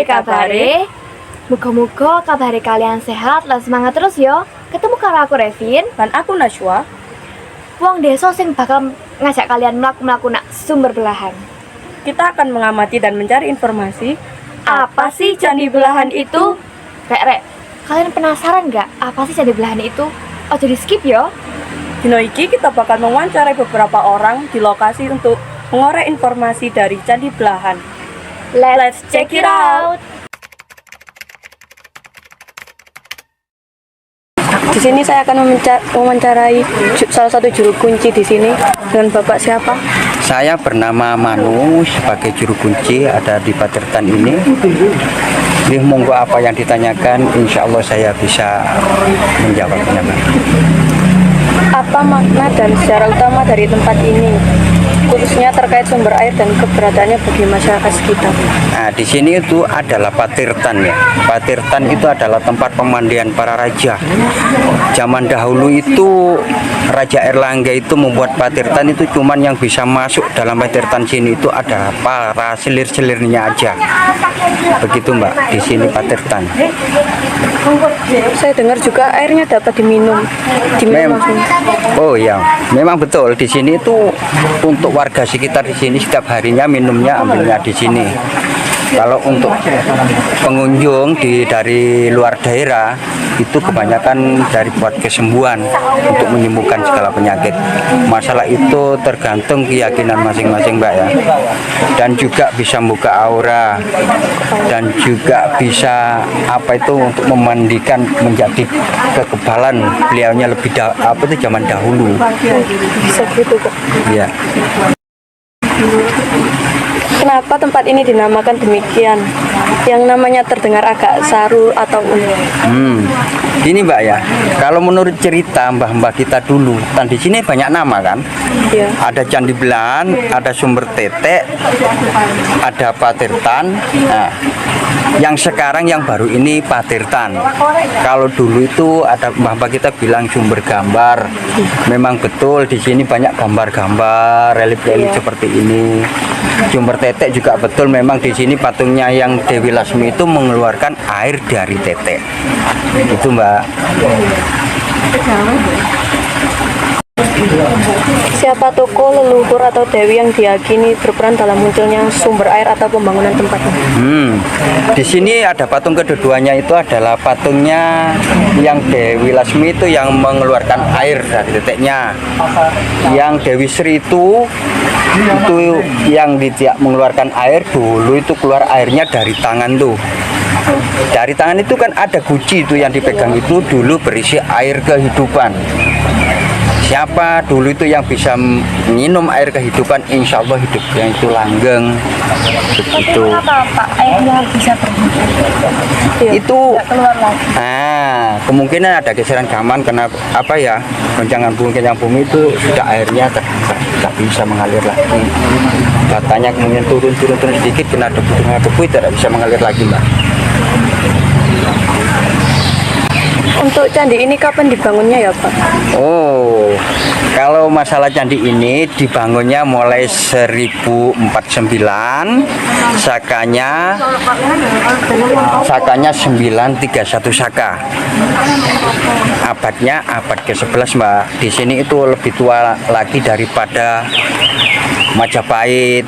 piye kabare? Muga-muga kabare kalian sehat lan semangat terus yo. Ketemu karo aku Revin Dan aku Najwa. wong desa sing bakal ngajak kalian mlaku-mlaku nak sumber belahan. Kita akan mengamati dan mencari informasi. Apa sih candi belahan itu? Rek, kalian penasaran nggak apa sih candi belahan itu? Ojo di skip yo. Dino iki kita bakal mewawancarai beberapa orang di lokasi untuk mengorek informasi dari Candi Belahan. Let's check it out. Di sini saya akan mewawancarai salah satu juru kunci di sini dengan Bapak siapa? Saya bernama Manu sebagai juru kunci ada di Patirtan ini. Jadi monggo apa yang ditanyakan, insya Allah saya bisa menjawabnya, Mbak. Apa makna dan sejarah utama dari tempat ini, khususnya terkait sumber air dan keberadaannya bagi masyarakat sekitar? Nah, di sini itu adalah Patirtan ya. Patirtan itu adalah tempat pemandian para raja. Zaman dahulu itu Raja Erlangga itu membuat Patirtan itu cuman yang bisa masuk dalam Patirtan sini itu adalah para selir-selirnya aja. Begitu Mbak, di sini Patirtan. Saya dengar juga airnya dapat diminum langsung. Oh ya, memang betul di sini itu untuk warga sekitar di sini setiap harinya minumnya ambilnya di sini. Kalau untuk pengunjung dari luar daerah itu kebanyakan dari buat kesembuhan untuk menyembuhkan segala penyakit. Masalah itu tergantung keyakinan masing-masing Mbak ya. Dan juga bisa membuka aura dan juga bisa apa itu untuk memandikan menjadi kekebalan beliaunya lebih zaman dahulu. Bisa gitu kok. Iya. Kenapa tempat ini dinamakan demikian? Yang namanya terdengar agak saru atau unik. Ini Mbak ya, kalau menurut cerita mbah-mbah kita dulu, kan di sini banyak nama kan? Iya. Ada Candi Belahan, ada Sumber Tetek, ada Patirtan. Nah, yang sekarang yang baru ini Patirtan. Kalau dulu itu ada mbah-mbah kita bilang Sumber Gambar. Memang betul di sini banyak gambar-gambar, relief-relief seperti ini. Sumber Tetek juga betul, memang di sini patungnya yang Dewi Lasmi itu mengeluarkan air dari tetek. Itu Mbak. Siapa tokoh leluhur atau dewi yang diyakini berperan dalam munculnya sumber air atau pembangunan tempat ini? Di sini ada patung kedua-duanya itu adalah patungnya yang Dewi Lasmi itu yang mengeluarkan air dari teteknya. Yang Dewi Sri itu yang tidak mengeluarkan air, dulu itu keluar airnya dari tangan tuh. Dari tangan itu kan ada guci itu yang dipegang itu dulu berisi air kehidupan. Siapa dulu itu yang bisa minum air kehidupan, insya Allah hidupnya itu langgeng. Begitu. Kenapa Pak airnya bisa berhenti? Itu Keluar lagi. kemungkinan ada geseran zaman karena apa ya, goncangan bumi itu sudah airnya tidak bisa mengalir lagi. Katanya kemudian turun sedikit kena debu tidak bisa mengalir lagi Mbak. Untuk candi ini kapan dibangunnya ya Pak? Oh, kalau masalah candi ini dibangunnya mulai 1049, sakanya 931 Saka. Abadnya abad ke-11 Mbak. Di sini itu lebih tua lagi daripada Majapahit,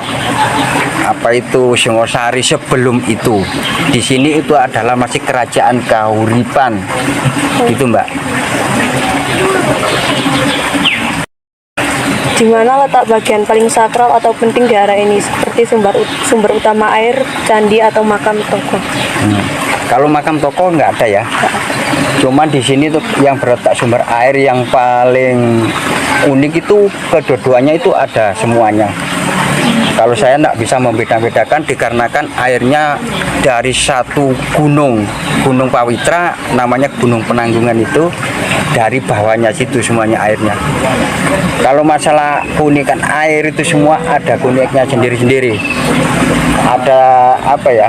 apa itu Singosari sebelum itu. Di sini itu adalah masih kerajaan Kahuripan, gitu Mbak. Di mana letak bagian paling sakral atau penting di area ini, seperti sumber utama air, candi atau makam tokoh? Kalau makam tokoh nggak ada ya. Cuman di sini tuh yang berletak sumber air yang paling unik itu kedua-duanya itu ada semuanya. Kalau saya tidak bisa membeda-bedakan dikarenakan airnya dari satu gunung Pawitra, namanya Gunung Penanggungan itu, dari bawahnya situ semuanya airnya. Kalau masalah keunikan air itu semua ada uniknya sendiri-sendiri. Ada apa ya?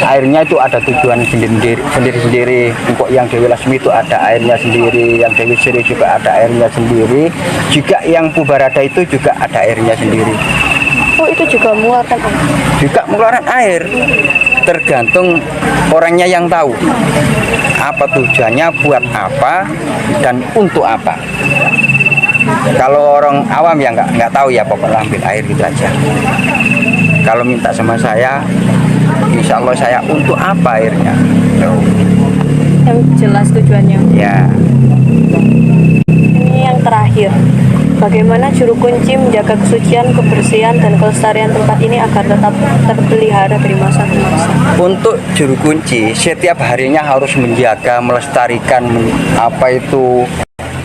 Airnya itu ada tujuan sendiri-sendiri. Untuk yang Dewi Lasmi itu ada airnya sendiri, yang Dewi Sri juga ada airnya sendiri. Juga yang Pubarada itu juga ada airnya sendiri. Oh, itu juga mengeluarkan air? Juga mengeluarkan air. tergantung orangnya yang tahu apa tujuannya, buat apa, dan untuk apa. Kalau orang awam ya nggak tahu ya, pokoknya ambil air gitu aja. Kalau minta sama saya, insya Allah saya untuk apa airnya. Yang jelas tujuannya. Ya, Ini yang terakhir. Bagaimana juru kunci menjaga kesucian, kebersihan, dan kelestarian tempat ini agar tetap terpelihara dari masa ke masa? untuk juru kunci setiap harinya harus menjaga, melestarikan, apa itu,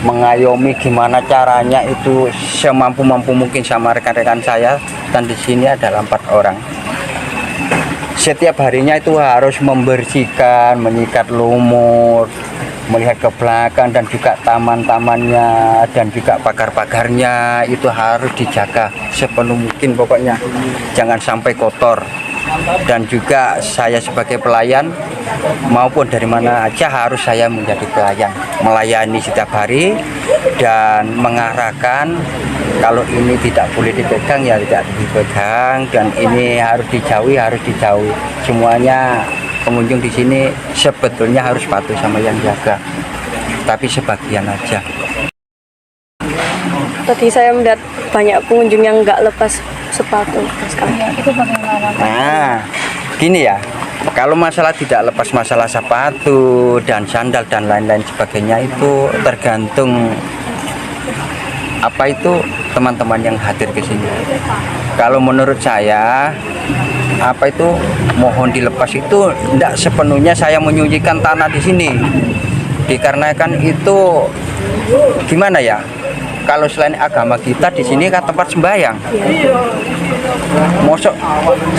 mengayomi gimana caranya itu semampu-mampu mungkin sama rekan-rekan saya, dan di sini ada 4 orang. Setiap harinya itu harus membersihkan, menyikat lumut, melihat ke belakang, dan juga taman-tamannya dan juga pagar-pagarnya itu harus dijaga sepenuh mungkin, pokoknya jangan sampai kotor. Dan juga saya sebagai pelayan maupun dari mana aja harus saya menjadi pelayan, melayani setiap hari dan mengarahkan kalau ini tidak boleh dipegang ya tidak dipegang, dan ini harus dijauhi, semuanya. Pengunjung di sini sebetulnya harus patuh sama yang jaga, tapi sebagian aja. Tadi saya melihat banyak pengunjung yang nggak lepas sepatu sekali. Itu bagaimana? Nah, gini ya, kalau masalah tidak lepas masalah sepatu dan sandal dan lain-lain sebagainya itu tergantung apa itu teman-teman yang hadir ke sini. Kalau menurut saya apa itu mohon dilepas itu tidak sepenuhnya saya menyucikan tanah di sini, dikarenakan itu gimana ya, kalau selain agama kita di sini kan tempat sembahyang. Mosok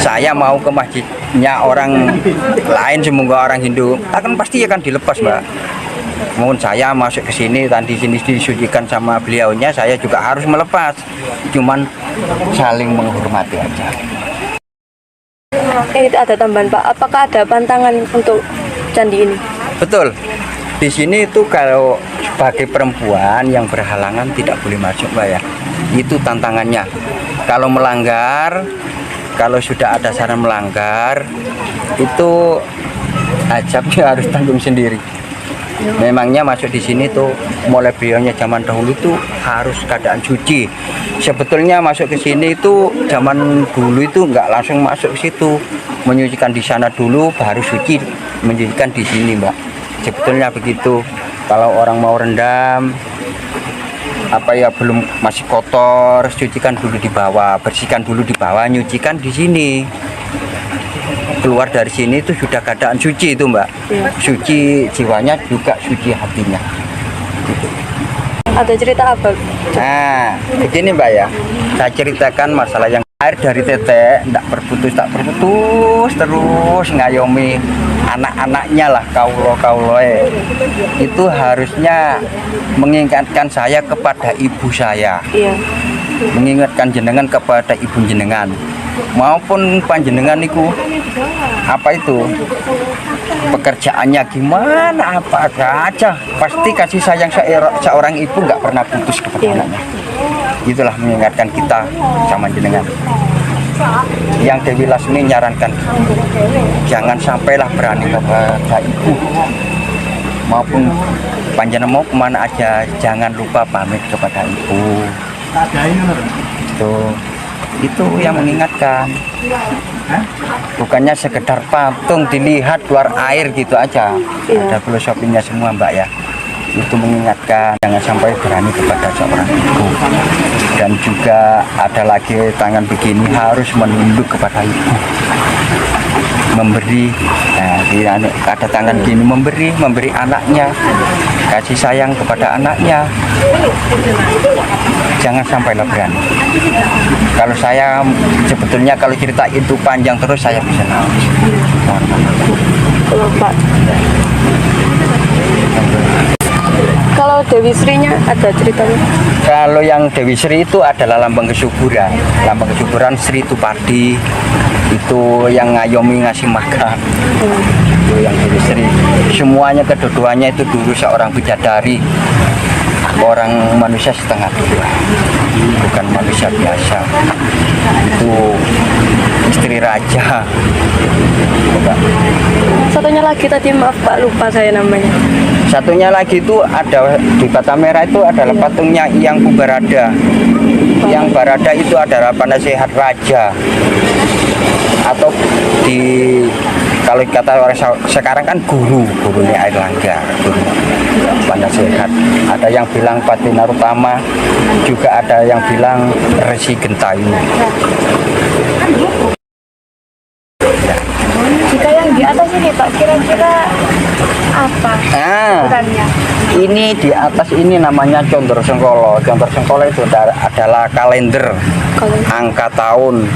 saya mau ke masjidnya orang lain, semoga orang Hindu, akan pasti akan dilepas, Mbak. Mohon saya masuk ke sini dan di sini disucikan sama beliaunya, saya juga harus melepas. Cuman saling menghormati aja. Itu ada tambahan Pak, apakah ada pantangan untuk candi ini? Betul. Di sini itu kalau sebagai perempuan yang berhalangan tidak boleh masuk, Mbak ya. Itu tantangannya. Kalau melanggar, kalau sudah ada saran melanggar, itu ajabnya harus tanggung sendiri. Memangnya masuk di sini tuh mulai beliaunya zaman dahulu itu harus keadaan suci. Sebetulnya masuk ke sini itu zaman dulu itu nggak langsung masuk ke situ, menyucikan di sana dulu baru suci menyucikan di sini, Mbak. Sebetulnya begitu. Kalau orang mau rendam apa ya belum masih kotor, cucikan dulu di bawah, bersihkan dulu di bawah, nyucikan di sini. Keluar dari sini itu sudah keadaan suci itu, Mbak. Suci jiwanya juga suci hatinya. Gitu. Ada cerita apa? Nah, begini Mbak ya. Saya ceritakan masalah yang air dari tetek tak berputus terus ngayomi anak-anaknya lah, kaulo itu harusnya mengingatkan saya kepada ibu saya. Iya. Mengingatkan jenengan kepada ibu jenengan maupun panjenengan niku apa itu pekerjaannya gimana apa aja pasti kasih sayang seorang ibu nggak pernah putus kepada anaknya. Itulah mengingatkan kita sama jenengan. Yang Dewi Lasmi nyarankan jangan sampailah berani kepada ibu maupun panjenengan mau kemana aja jangan lupa pamit kepada ibu. Itu yang mengingatkan, bukannya sekedar patung dilihat keluar air gitu aja. Ada filosofinya semua, Mbak ya. Itu mengingatkan jangan sampai berani kepada seorang ibu. Dan juga ada lagi tangan begini harus menunduk kepada ibu, memberi. Nah, ada tangan gini memberi anaknya, kasih sayang kepada anaknya. Jangan sampailah berani. Kalau saya sebetulnya kalau cerita itu panjang terus saya bisa nangis. Kalau Pak, kalau Dewi Sri-nya ada ceritanya? Kalau yang Dewi Sri itu adalah lambang kesuburan. Lambang kesuburan Sri itu padi. Itu yang ngayomi ngasih makan. Itu yang Dewi Sri. Semuanya kedua-duanya itu dulu seorang bidadari. Orang manusia setengah dua, bukan manusia biasa. Itu istri raja. Satunya lagi tadi, maaf Pak, lupa saya namanya. Satunya lagi itu ada di Bata Merah itu adalah patungnya Yang Barada. Yang Barada itu adalah penasehat raja, atau di kalau kata orang sekarang kan gurunya Airlangga, guru penasehat. Ada yang bilang Bathina Utama, juga ada yang bilang Resi Gentayu. Jika yang di atas ini Pak, kira-kira apa Nah, perannya? ini di atas ini namanya Condro Sengkolo. Condro Sengkolo itu adalah kalender, angka tahun.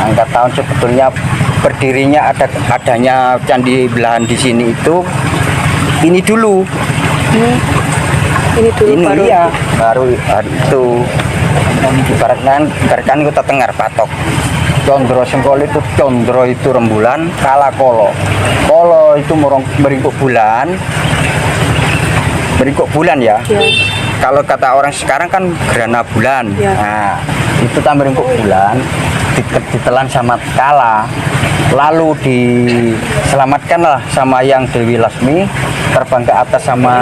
Angka tahun sebetulnya berdirinya adanya Candi Belahan di sini itu ini dulu. Ini dulu Ini baru. iya, baru itu ibaratkan kita tengar patok. Condro Sengkolo itu, Condro itu rembulan, kala kolo. Kolo itu meringkuk bulan. Meringkuk bulan ya. Ya. Kalau kata orang sekarang kan gerhana bulan. Ya. Nah, itu tak meringkuk bulan, ditelan sama kala. Lalu diselamatkanlah sama Yang Dewi Lasmi, terbang ke atas sama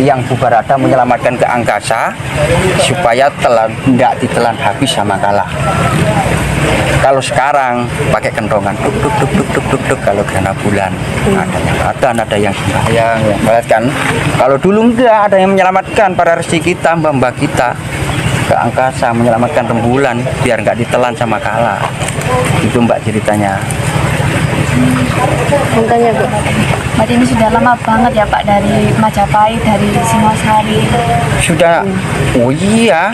Yang Barada menyelamatkan ke angkasa supaya tidak ditelan habis sama kala. Kalau sekarang pakai kentongan duk duk duk duk duk duk duk kalau gerhana bulan. Ada yang adzan, ada yang sembahyang, yang sholat kan. Kalau dulu enggak, ada yang menyelamatkan para resi kita, mbak-mbak kita ke angkasa, menyelamatkan rembulan biar nggak ditelan sama kala. Itu Mbak ceritanya. Makanya Bu, Berarti ini sudah lama banget ya Pak, dari Majapahit, dari Singosari. Sudah, oh iya,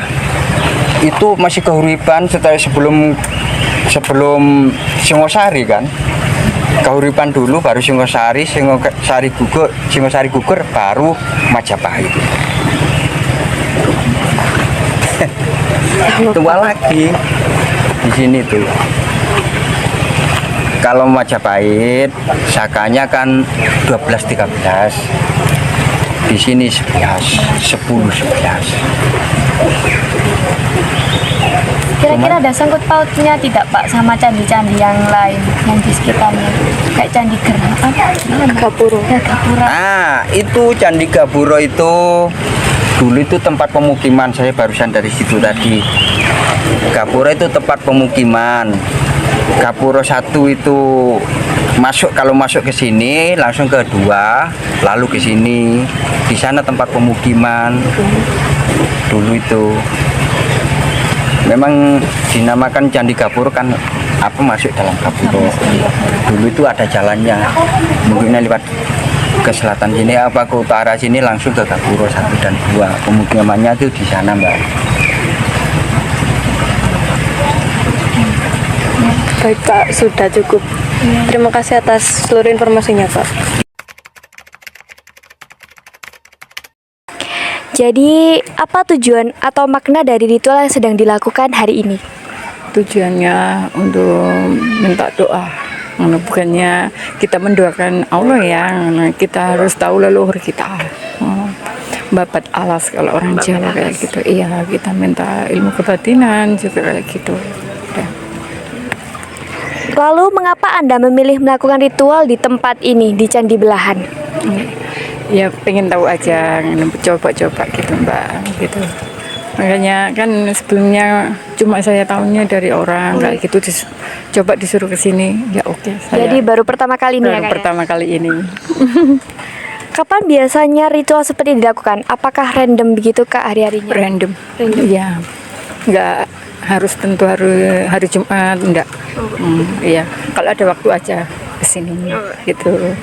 itu masih keuripan setelah sebelum Singosari kan. Keuripan dulu baru Singosari gugur baru Majapahit. Tua lagi di sini tuh. Kalau Majapahit sakanya kan 12-13. Di sini 10-11. Kira-kira ada sangkut pautnya tidak Pak sama candi-candi yang lain yang di sekitarnya? Kayak Candi Gerhana apa? Gapuro. Ya, Gapura. Nah, itu Candi Gapuro itu dulu itu tempat pemukiman, saya barusan dari situ tadi. Gapuro itu tempat pemukiman. Gapuro 1 itu kalau masuk ke sini langsung ke 2, lalu ke sini. Di sana tempat pemukiman. Dulu itu memang dinamakan Candi Gapuro kan masuk dalam Gapuro. Dulu itu ada jalannya. Mungkin lewat ke selatan sini ke utara sini langsung ke Gapuro 1 dan 2. Pemukimannya itu di sana, Mbak. Baik Pak, sudah cukup. Terima kasih atas seluruh informasinya Pak. Jadi, apa tujuan atau makna dari ritual yang sedang dilakukan hari ini? Tujuannya untuk minta doa, bukannya kita mendoakan Allah ya, kita harus tahu leluhur kita. Babat alas kalau orang Jawa kayak gitu. Iya, kita minta ilmu kebatinan juga kayak gitu. Ya. Lalu, mengapa Anda memilih melakukan ritual di tempat ini, di Candi Belahan? Ya pengen tahu aja, coba-coba gitu Mbak, gitu. Makanya kan sebelumnya cuma saya tahunya dari orang kayak gitu, coba disuruh ke sini, ya oke. Jadi baru pertama kali ini ya baru Kak? pertama kali ini. Kapan biasanya ritual seperti ini dilakukan? Apakah random begitu Kak hari-harinya? Random. Iya. Nggak harus tentu hari Jumat, enggak. Iya. Kalau ada waktu aja ke sini gitu.